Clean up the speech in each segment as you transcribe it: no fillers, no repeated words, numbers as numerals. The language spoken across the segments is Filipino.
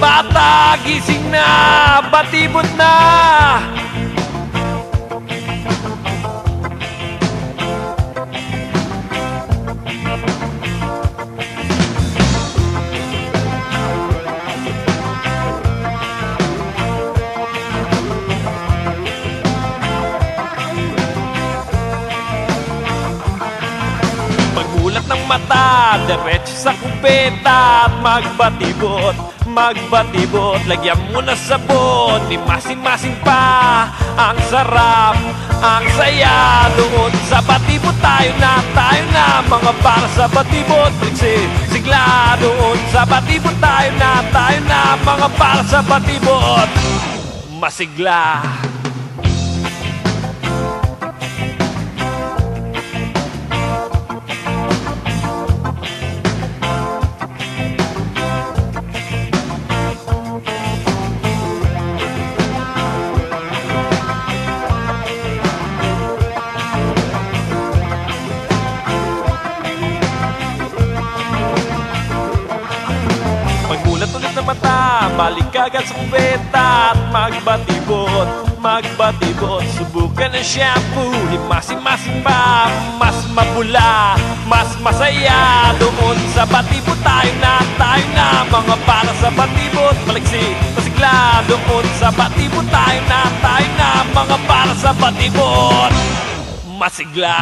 bata, gising na, batibot na. Pagmulat ng mata, diretso sa kubeta at magbatibot, magbatibot. Lagyan mo na sabon, imasin-masin pa. Ang sarap, ang saya. Doon sa batibot tayo na, mga para sa batibot. Sigla, doon sa batibot tayo na, mga para sa batibot. Masigla. Ulit na mata, balik agad sa kubeta at magbatibot, magbatibot. Subukan ng shampoo, himasin-masin pa. Mas mapula, mas masaya. Doon sa batibot tayo na, mga para sa batibot. Maliksi, masigla. Doon sa batibot tayo na, mga para sa batibot. Masigla.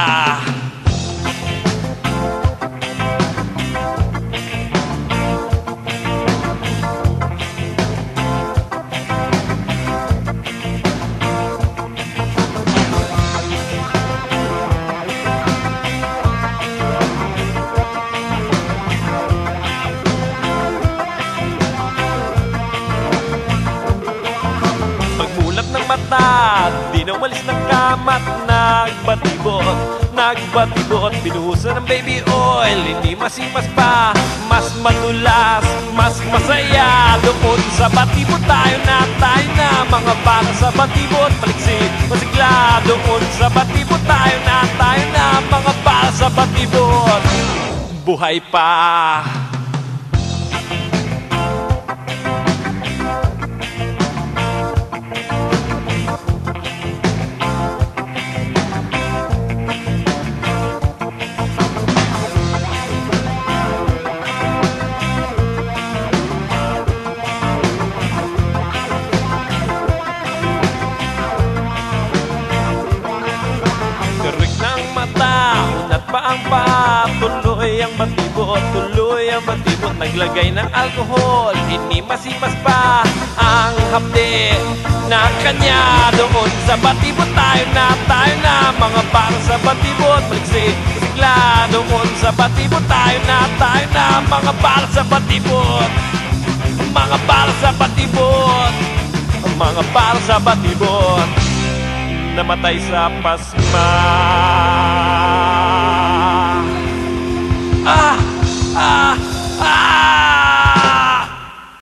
Mata, di na umalis ng kamat. Nagbatibot, nagbatibot. Binuhusan ng baby oil, hindi masimas pa. Mas matulas, mas masaya. Doon sa batibot tayo na, mga para sa batibot. Paliksi, masigla. Doon sa batibot tayo na, mga para sa batibot. Buhay pa. Unat pa ang patuloy ang batibot, tuloy ang batibot. Naglagay ng alkohol, hindi masimas pa ang hapde ng kanya. Doon sa batibot tayo na, mga para sa batibot. Maliksi, sigla. Doon sa batibot tayo na, mga para sa batibot. Mga para sa batibot, mga para sa batibot. Namatay sa pasma.